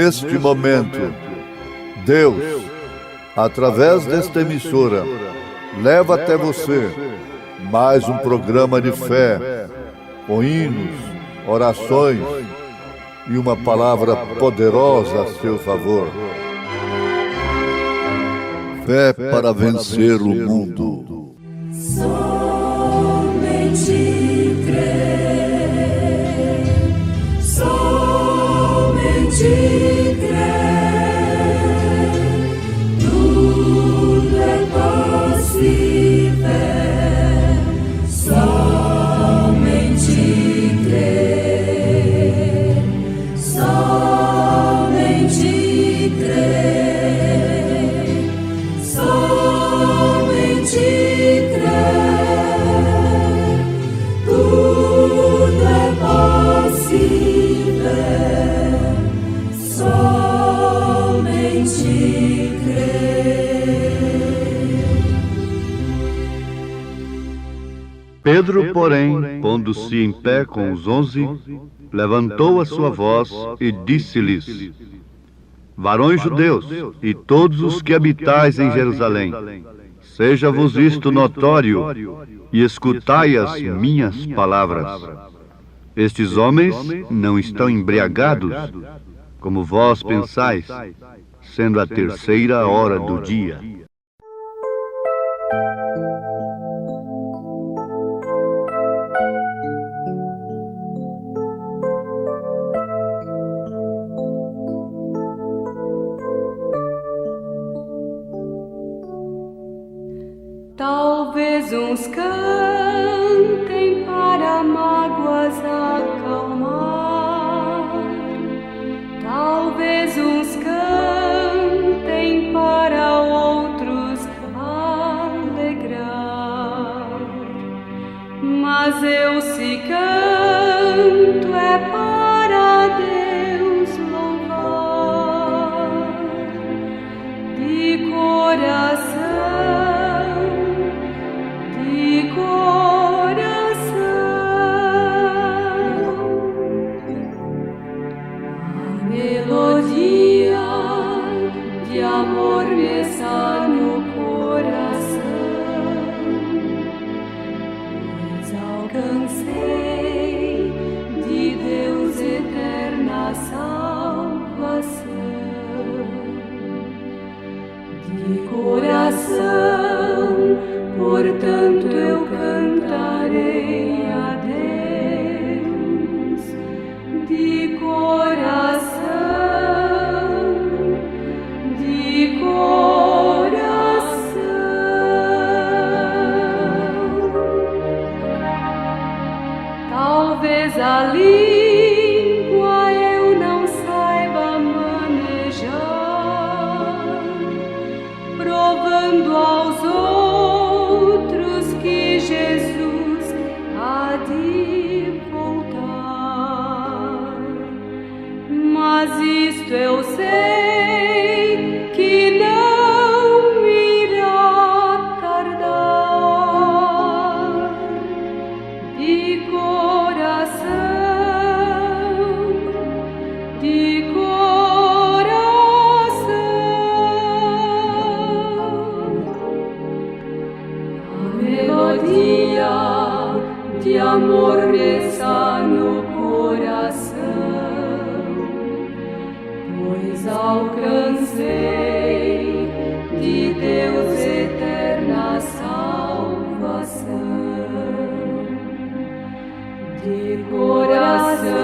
neste momento, Deus, através desta emissora, leva até você mais um programa de fé, com hinos, orações e uma palavra poderosa a seu favor. Fé para vencer o mundo. Somente crer, somente crer, tudo é possível, somente crer, somente crer, somente crer, tudo é possível, somente crer. Pedro, porém, pondo-se em pé com os 11, levantou a sua voz e disse-lhes: Varões judeus, e todos os que habitais em Jerusalém, seja-vos isto notório, e escutai as minhas palavras. Estes homens não estão embriagados, como vós pensais, sendo a 3ª hora do dia. Talvez uns cantem para mágoas acalmar, talvez uns cantem para outros alegrar, mas eu se canto é para Deus louvar, de coração. De coração, a melodia de amor me está no coração, pois alcancei de Deus eterna salvação. De coração, portanto eu cantarei a Deus, de coração, de coração. Talvez a língua eu não saiba manejar, provando aos outros que Jesus há de voltar, mas isto eu sei que não irá tardar, de coração, de melodia de amor me está no coração, pois alcancei de Deus eterna salvação. De coração,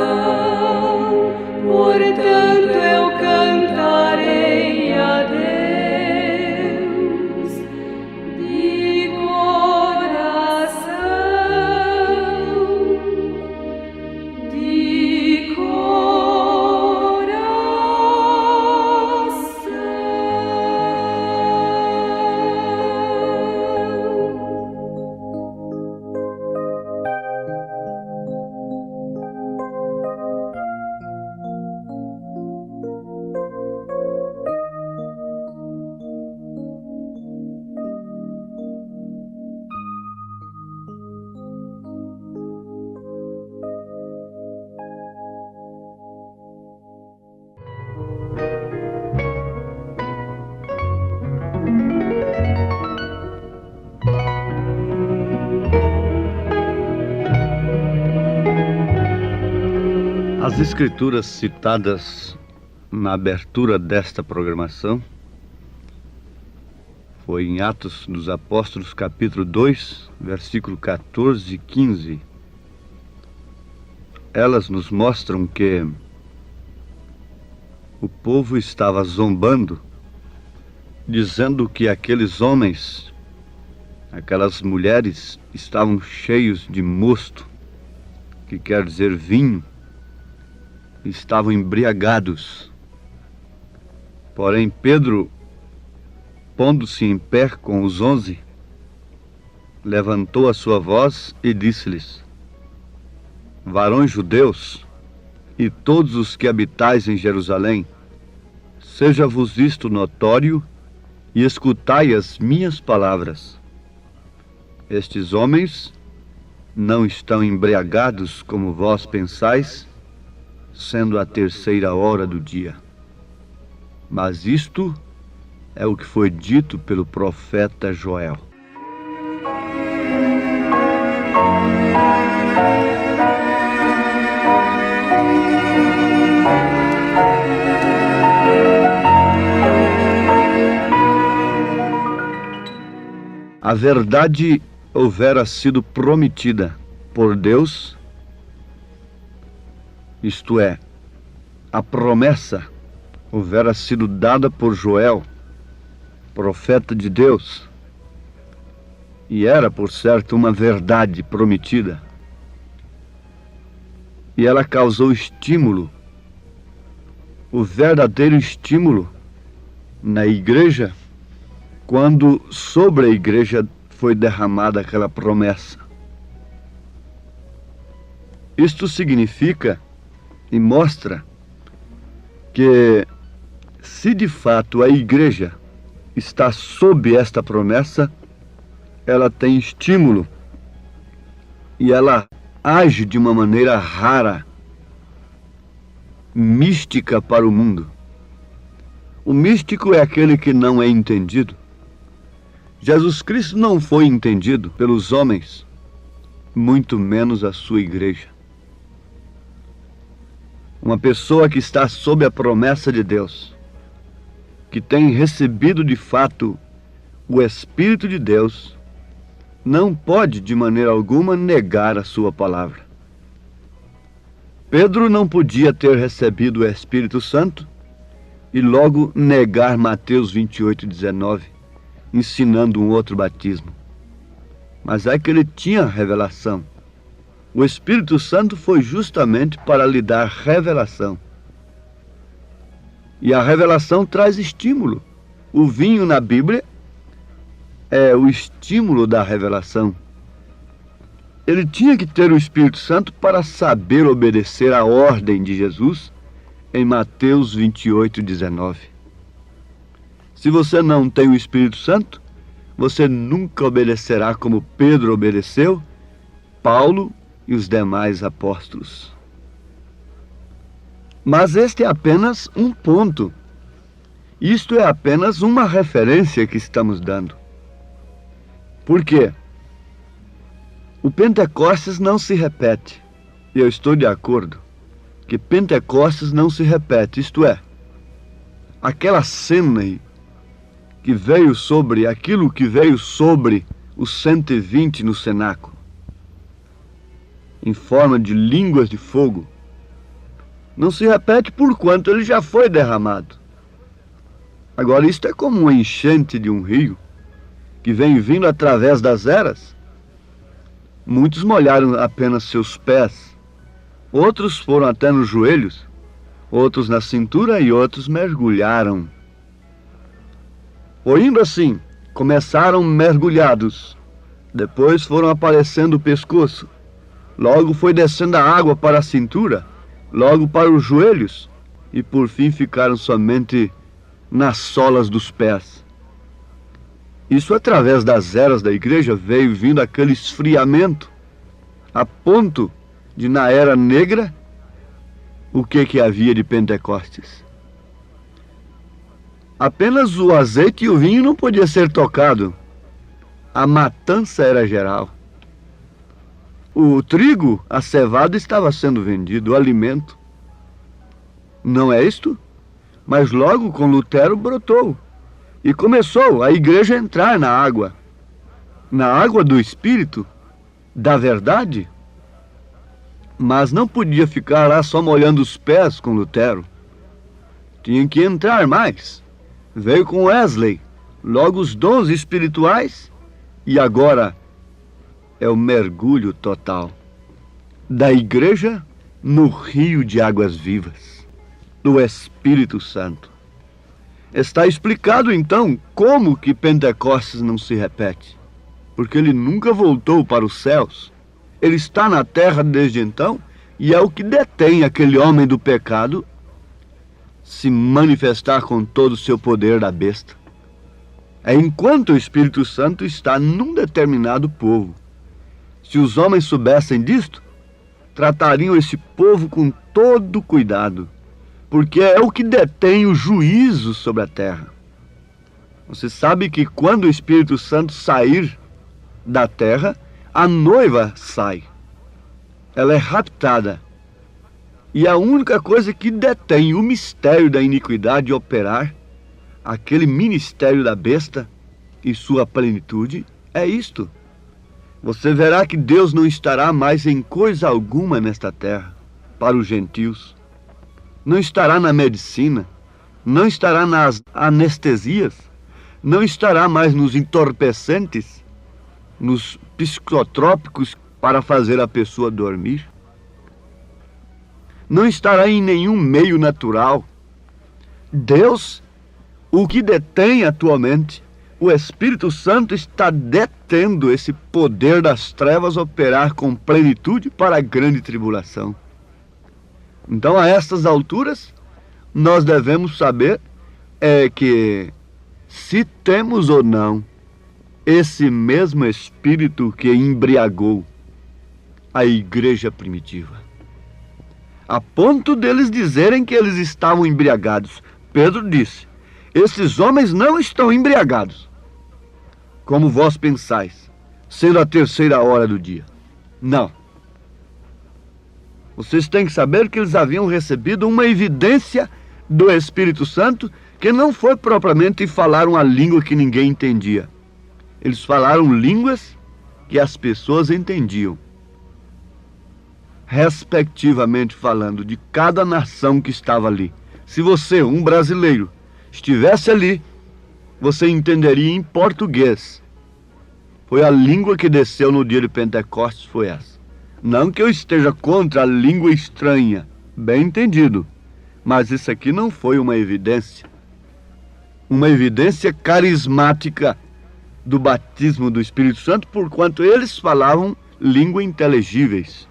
portanto eu cantarei a Deus, de coração, As escrituras citadas na abertura desta programação foi em Atos dos Apóstolos, capítulo 2, versículo 14 e 15. Elas nos mostram que o povo estava zombando, dizendo que aqueles homens, aquelas mulheres, estavam cheios de mosto, que quer dizer vinho, estavam embriagados. Porém, Pedro, pondo-se em pé com os 11, levantou a sua voz e disse-lhes: varões judeus e todos os que habitais em Jerusalém, seja-vos isto notório e escutai as minhas palavras. Estes homens não estão embriagados como vós pensais, sendo a 3ª hora do dia. Mas isto é o que foi dito pelo profeta Joel. A verdade houvera sido prometida por Deus, isto é, a promessa houvera sido dada por Joel, profeta de Deus, e era, por certo, uma verdade prometida. E ela causou estímulo, o verdadeiro estímulo na igreja, quando sobre a igreja foi derramada aquela promessa. Isto significa e mostra que, se de fato a igreja está sob esta promessa, ela tem estímulo e ela age de uma maneira rara, mística para o mundo. O místico é aquele que não é entendido. Jesus Cristo não foi entendido pelos homens, muito menos a sua igreja. Uma pessoa que está sob a promessa de Deus, que tem recebido de fato o Espírito de Deus, não pode de maneira alguma negar a sua palavra. Pedro não podia ter recebido o Espírito Santo e logo negar Mateus 28:19, ensinando um outro batismo. Mas é que ele tinha revelação. O Espírito Santo foi justamente para lhe dar revelação. E a revelação traz estímulo. O vinho na Bíblia é o estímulo da revelação. Ele tinha que ter o Espírito Santo para saber obedecer à ordem de Jesus em Mateus 28:19. Se você não tem o Espírito Santo, você nunca obedecerá como Pedro obedeceu, Paulo e os demais apóstolos. Mas este é apenas um ponto. Isto é apenas uma referência que estamos dando. Por quê? O Pentecostes não se repete. E eu estou de acordo que Pentecostes não se repete. Isto é, aquela cena que veio sobre, aquilo que veio sobre os 120 no cenáculo, em forma de línguas de fogo, não se repete porquanto ele já foi derramado. Agora, isto é como uma enchente de um rio que vem vindo através das eras. Muitos molharam apenas seus pés, outros foram até nos joelhos, outros na cintura e outros mergulharam. Indo assim, começaram mergulhados, depois foram aparecendo o pescoço, logo foi descendo a água para a cintura, logo para os joelhos, e por fim ficaram somente nas solas dos pés. Isso, através das eras da igreja, veio vindo aquele esfriamento, a ponto de, na era negra, o que havia de Pentecostes? Apenas o azeite e o vinho não podia ser tocado. A matança era geral. O trigo, a cevada, estava sendo vendido, o alimento. Não é isto? Mas logo com Lutero brotou e começou a igreja a entrar na água do Espírito, da verdade. Mas não podia ficar lá só molhando os pés com Lutero. Tinha que entrar mais. Veio com Wesley, logo os dons espirituais, e agora é o mergulho total da igreja no rio de águas vivas, do Espírito Santo. Está explicado então como que Pentecostes não se repete, porque ele nunca voltou para os céus. Ele está na terra desde então e é o que detém aquele homem do pecado se manifestar com todo o seu poder da besta. É enquanto o Espírito Santo está num determinado povo. Se os homens soubessem disto, tratariam esse povo com todo cuidado, porque é o que detém o juízo sobre a terra. Você sabe que quando o Espírito Santo sair da terra, a noiva sai. Ela é raptada. E a única coisa que detém o mistério da iniquidade operar, aquele ministério da besta e sua plenitude, é isto. Você verá que Deus não estará mais em coisa alguma nesta terra para os gentios. Não estará na medicina, não estará nas anestesias, não estará mais nos entorpecentes, nos psicotrópicos para fazer a pessoa dormir. Não estará em nenhum meio natural. Deus, o que detém atualmente, o Espírito Santo está detendo esse poder das trevas operar com plenitude para a grande tribulação. Então, a estas alturas, nós devemos saber que se temos ou não esse mesmo Espírito que embriagou a igreja primitiva, a ponto deles dizerem que eles estavam embriagados. Pedro disse: esses homens não estão embriagados, como vós pensais, sendo a 3ª hora do dia. Não. Vocês têm que saber que eles haviam recebido uma evidência do Espírito Santo, que não foi propriamente falar uma língua que ninguém entendia. Eles falaram línguas que as pessoas entendiam, respectivamente falando, de cada nação que estava ali. Se você, um brasileiro, estivesse ali, você entenderia em português. Foi a língua que desceu no dia de Pentecostes, foi essa. Não que eu esteja contra a língua estranha, bem entendido, mas isso aqui não foi uma evidência carismática do batismo do Espírito Santo, porquanto eles falavam línguas inteligíveis.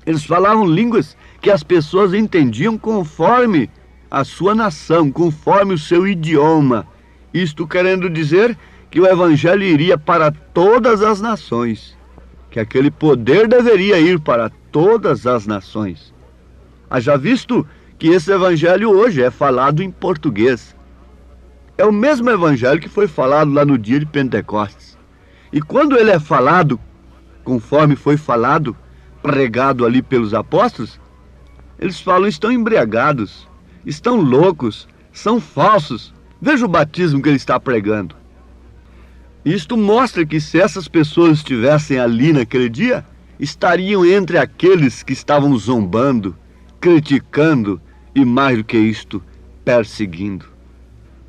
Eles falavam línguas que as pessoas entendiam conforme a sua nação, conforme o seu idioma. Isto querendo dizer que o Evangelho iria para todas as nações, que aquele poder deveria ir para todas as nações. Haja visto que esse Evangelho hoje é falado em português. É o mesmo Evangelho que foi falado lá no dia de Pentecostes. E quando ele é falado, conforme foi falado, pregado ali pelos apóstolos, eles falam: estão embriagados, estão loucos, são falsos. Veja o batismo que ele está pregando. Isto mostra que se essas pessoas estivessem ali naquele dia, estariam entre aqueles que estavam zombando, criticando e, mais do que isto, perseguindo.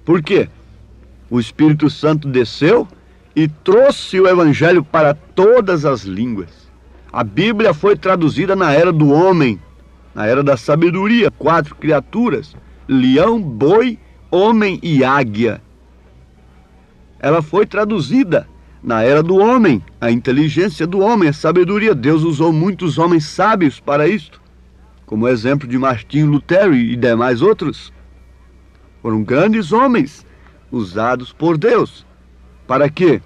Por quê? O Espírito Santo desceu e trouxe o Evangelho para todas as línguas. A Bíblia foi traduzida na era do homem, na era da sabedoria, 4 criaturas: leão, boi, homem e águia. Ela foi traduzida na era do homem, a inteligência do homem, a sabedoria. Deus usou muitos homens sábios para isto, como o exemplo de Martinho Lutero e demais outros. Foram grandes homens usados por Deus para que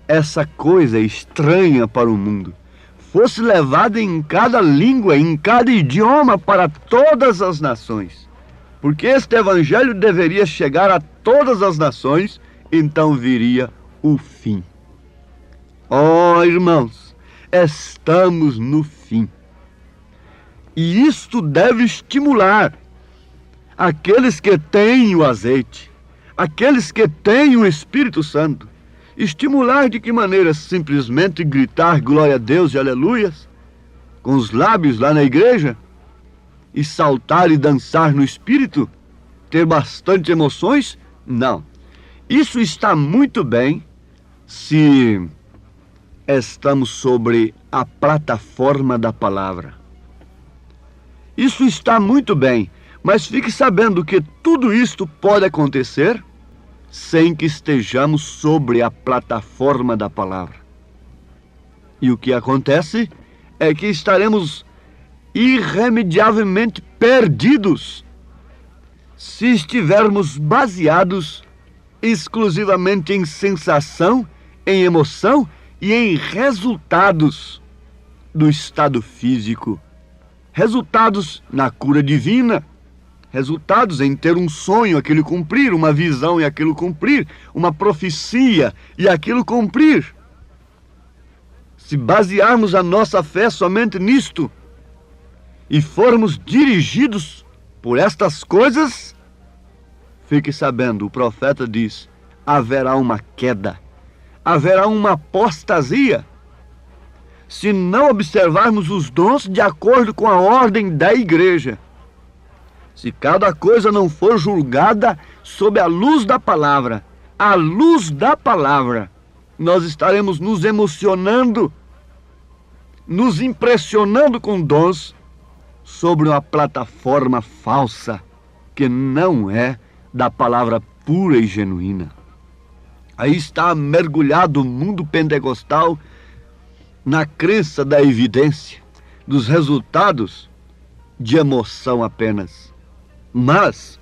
essa coisa estranha para o mundo fosse levada em cada língua, em cada idioma, para todas as nações. Porque este Evangelho deveria chegar a todas as nações, então viria o fim. Oh, irmãos, estamos no fim. E isto deve estimular aqueles que têm o azeite, aqueles que têm o Espírito Santo. Estimular de que maneira? Simplesmente gritar glória a Deus e aleluias com os lábios lá na igreja? E saltar e dançar no Espírito? Ter bastante emoções? Não. Isso está muito bem se estamos sobre a plataforma da palavra. Isso está muito bem, mas fique sabendo que tudo isto pode acontecer sem que estejamos sobre a plataforma da palavra. E o que acontece é que estaremos irremediavelmente perdidos se estivermos baseados exclusivamente em sensação, em emoção e em resultados do estado físico. Resultados na cura divina, resultados em ter um sonho, aquilo cumprir, uma visão e aquilo cumprir, uma profecia e aquilo cumprir. Se basearmos a nossa fé somente nisto e formos dirigidos por estas coisas, fique sabendo, o profeta diz, haverá uma queda, haverá uma apostasia, se não observarmos os dons de acordo com a ordem da igreja. Se cada coisa não for julgada sob a luz da palavra, à luz da palavra, nós estaremos nos emocionando, nos impressionando com dons sobre uma plataforma falsa, que não é da palavra pura e genuína. Aí está mergulhado o mundo pentecostal na crença da evidência, dos resultados de emoção apenas. Mas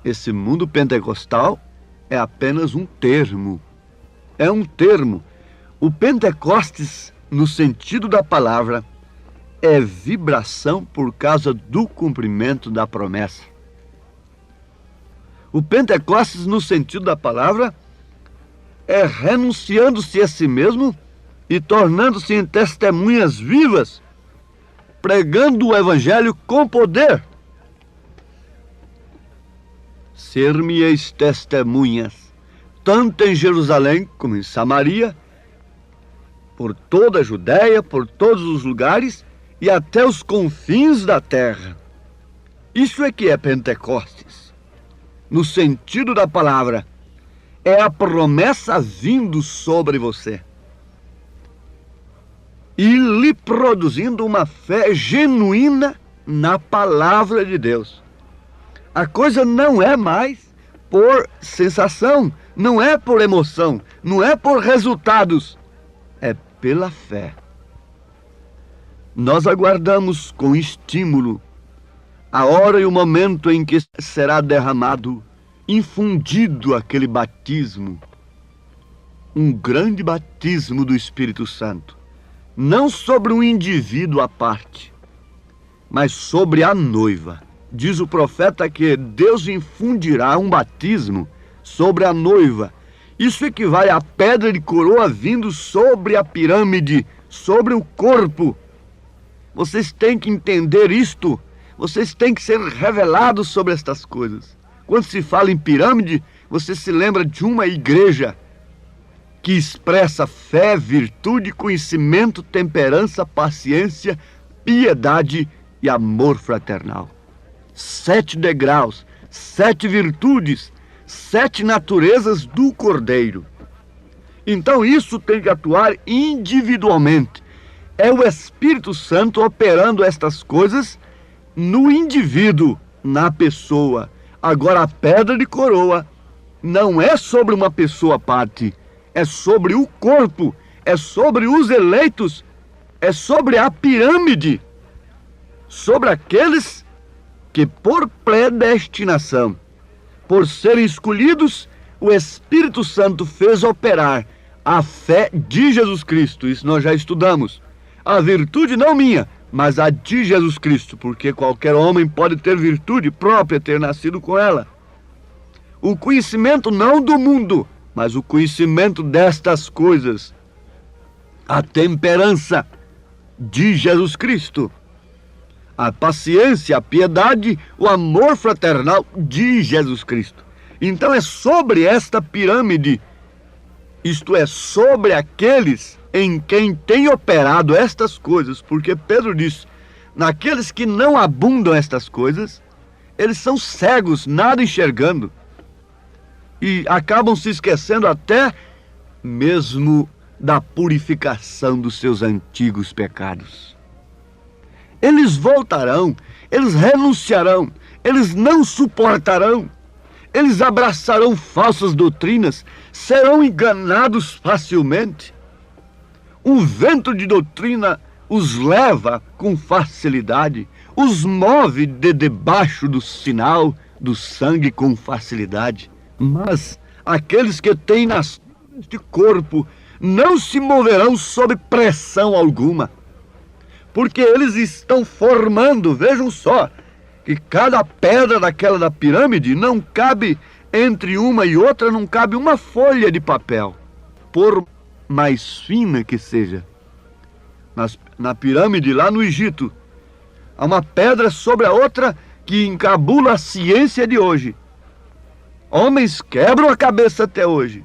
esse mundo pentecostal é apenas um termo. É um termo. O Pentecostes, no sentido da palavra, é vibração por causa do cumprimento da promessa. O Pentecostes, no sentido da palavra, é renunciando-se a si mesmo e tornando-se em testemunhas vivas, pregando o Evangelho com poder. Ser-me-eis testemunhas, tanto em Jerusalém como em Samaria, por toda a Judéia, por todos os lugares e até os confins da terra. Isso é que é Pentecostes. No sentido da palavra, é a promessa vindo sobre você e lhe produzindo uma fé genuína na palavra de Deus. A coisa não é mais por sensação, não é por emoção, não é por resultados, é pela fé. Nós aguardamos com estímulo a hora e o momento em que será derramado, infundido aquele batismo, um grande batismo do Espírito Santo, não sobre um indivíduo à parte, mas sobre a noiva. Diz o profeta que Deus infundirá um batismo sobre a noiva. Isso equivale à pedra de coroa vindo sobre a pirâmide, sobre o corpo. Vocês têm que entender isto. Vocês têm que ser revelados sobre estas coisas. Quando se fala em pirâmide, você se lembra de uma igreja que expressa fé, virtude, conhecimento, temperança, paciência, piedade e amor fraternal. 7 degraus, 7 virtudes, 7 naturezas do Cordeiro. Então isso tem que atuar individualmente. É o Espírito Santo operando estas coisas no indivíduo, na pessoa. Agora a pedra de coroa não é sobre uma pessoa à parte, é sobre o corpo, é sobre os eleitos, é sobre a pirâmide, sobre aqueles que por predestinação, por serem escolhidos, o Espírito Santo fez operar a fé de Jesus Cristo. Isso nós já estudamos. A virtude não minha, mas a de Jesus Cristo, porque qualquer homem pode ter virtude própria, ter nascido com ela. O conhecimento não do mundo, mas o conhecimento destas coisas. A temperança de Jesus Cristo. a paciência, a piedade, o amor fraternal de Jesus Cristo. Então é sobre esta pirâmide, isto é, sobre aqueles em quem tem operado estas coisas, porque Pedro diz, naqueles que não abundam estas coisas, eles são cegos, nada enxergando, e acabam se esquecendo até mesmo da purificação dos seus antigos pecados. Eles voltarão, eles renunciarão, eles não suportarão, eles abraçarão falsas doutrinas, serão enganados facilmente. Um vento de doutrina os leva com facilidade, os move de debaixo do sinal do sangue com facilidade. Mas aqueles que têm nascido neste corpo não se moverão sob pressão alguma, porque eles estão formando, vejam só, que cada pedra daquela da pirâmide não cabe, entre uma e outra, não cabe uma folha de papel, por mais fina que seja. Na pirâmide lá no Egito, há uma pedra sobre a outra que encabula a ciência de hoje. Homens quebram a cabeça até hoje.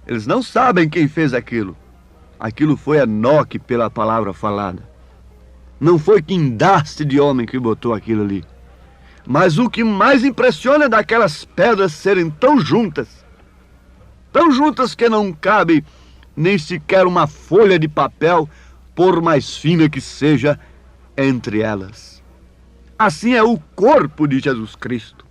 Eles não sabem quem fez aquilo. Aquilo foi Enoque pela palavra falada. Não foi guindaste de homem que botou aquilo ali. Mas o que mais impressiona é daquelas pedras serem tão juntas que não cabe nem sequer uma folha de papel, por mais fina que seja, entre elas. Assim é o corpo de Jesus Cristo.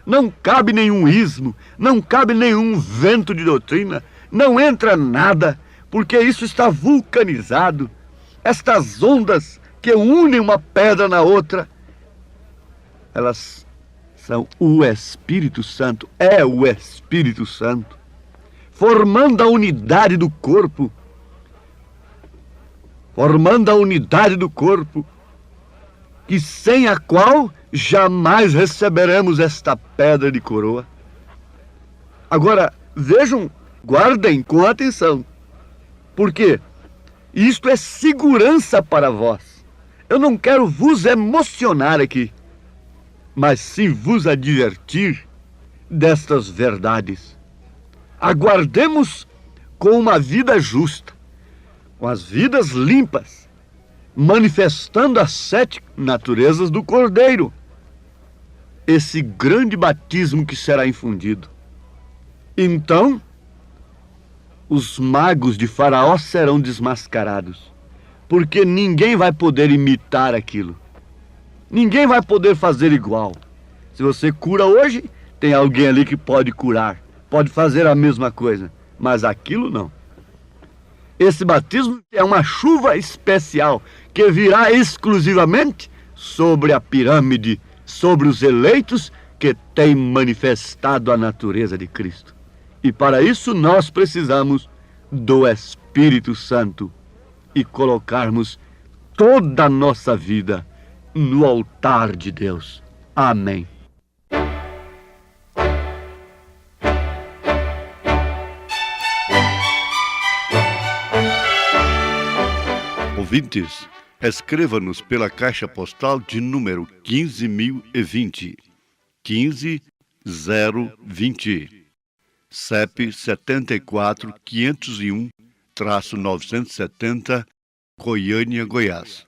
Não cabe nenhum ismo, não cabe nenhum vento de doutrina, não entra nada, porque isso está vulcanizado. Estas ondas que unem uma pedra na outra, elas são o Espírito Santo, é o Espírito Santo, formando a unidade do corpo, que sem a qual jamais receberemos esta pedra de coroa. Agora, vejam, guardem com atenção, porque isto é segurança para vós. Eu não quero vos emocionar aqui, mas sim vos advertir destas verdades. Aguardemos com uma vida justa, com as vidas limpas, manifestando as 7 naturezas do Cordeiro, esse grande batismo que será infundido. Então, os magos de Faraó serão desmascarados, porque ninguém vai poder imitar aquilo. Ninguém vai poder fazer igual. Se você cura hoje, tem alguém ali que pode curar, pode fazer a mesma coisa, mas aquilo não. Esse batismo é uma chuva especial que virá exclusivamente sobre a pirâmide, sobre os eleitos que têm manifestado a natureza de Cristo. E para isso nós precisamos do Espírito Santo e colocarmos toda a nossa vida no altar de Deus. Amém. Ouvintes, escreva-nos pela caixa postal de número 15.020, 15020, CEP 74.501-970, Goiânia, Goiás.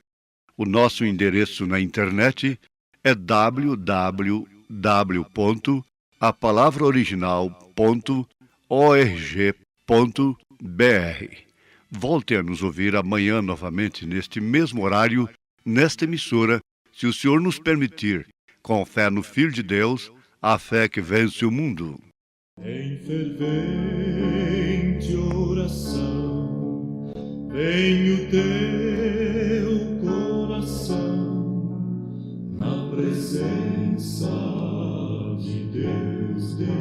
O nosso endereço na internet é www.apalavraoriginal.org.br. Volte a nos ouvir amanhã novamente neste mesmo horário, nesta emissora, se o Senhor nos permitir, com fé no Filho de Deus, a fé que vence o mundo. Em fervente oração, vem o teu coração, na presença de Deus derramar.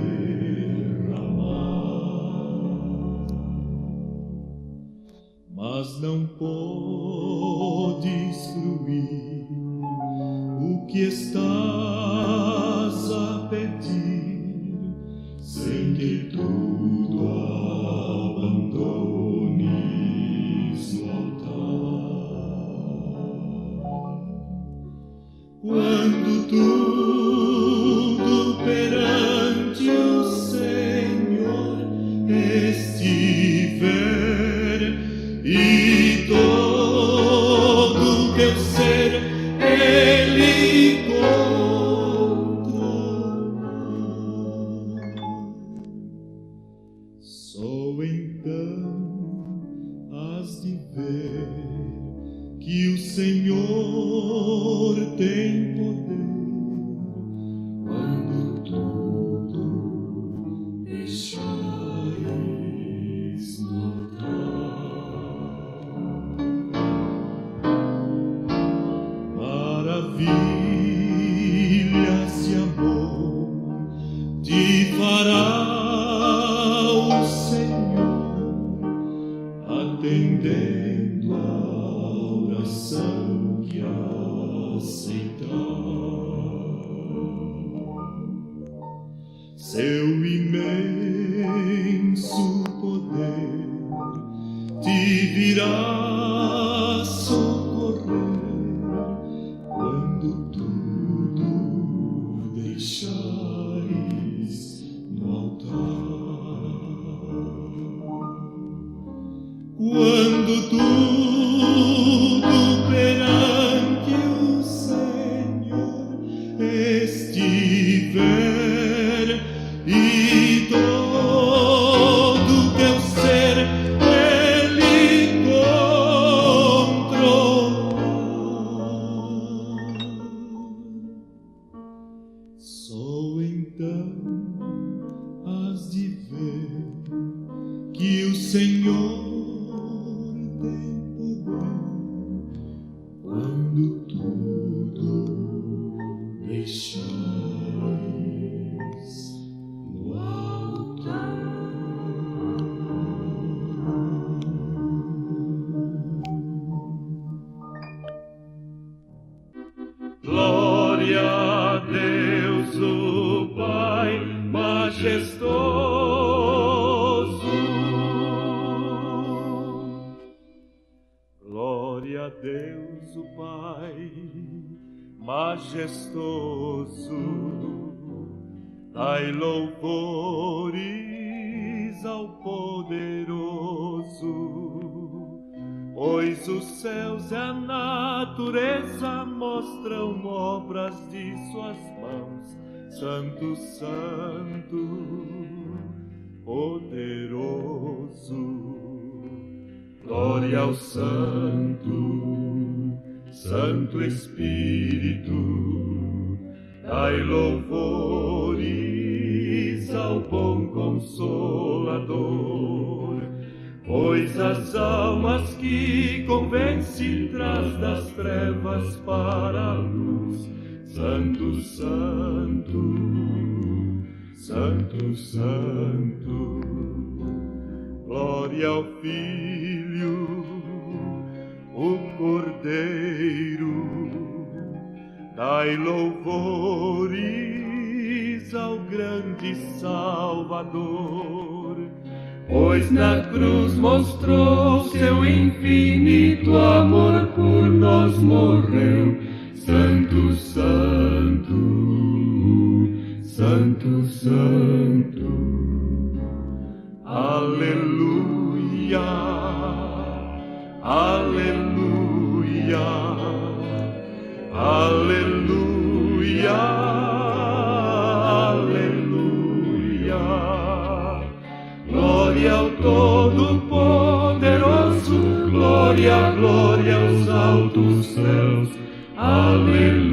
Mas não podes fruir o que estás a pedir, sem que tudo abandones no altar. tudo perante o Senhor estiver e todo teu ser Ele controlar, só então has de ver que o Senhor tem poder quando tudo deixares notar. Maravilhas de amor te fará o Senhor, atendendo a oração que aceitar. Seu imenso poder te virá socorrer quando tudo deixares no altar. Quando tudo perante o Senhor estiver e todo teu ser Ele controlar, só então has de ver que o Senhor tem poder quando tudo deixares no altar. Glória a Deus, o Pai majestoso. Glória a Deus, o Pai majestoso. Dai louvores ao poderoso, pois os céus e a natureza mostram obras de suas mãos. Santo, Santo, poderoso. Glória ao Santo, Santo Espírito. Dai louvores ao bom Consolador, pois as almas que convence traz das trevas para a luz. Santo, Santo, Santo, Santo. Glória ao Filho, o Cordeiro. Dai louvores ao grande Salvador, pois na cruz mostrou seu infinito amor, por nós morreu. Santo, Santo, Santo, Santo. Aleluia, aleluia, aleluia, aleluia. Glória ao Todo-Poderoso, glória, glória aos altos céus. Aleluia.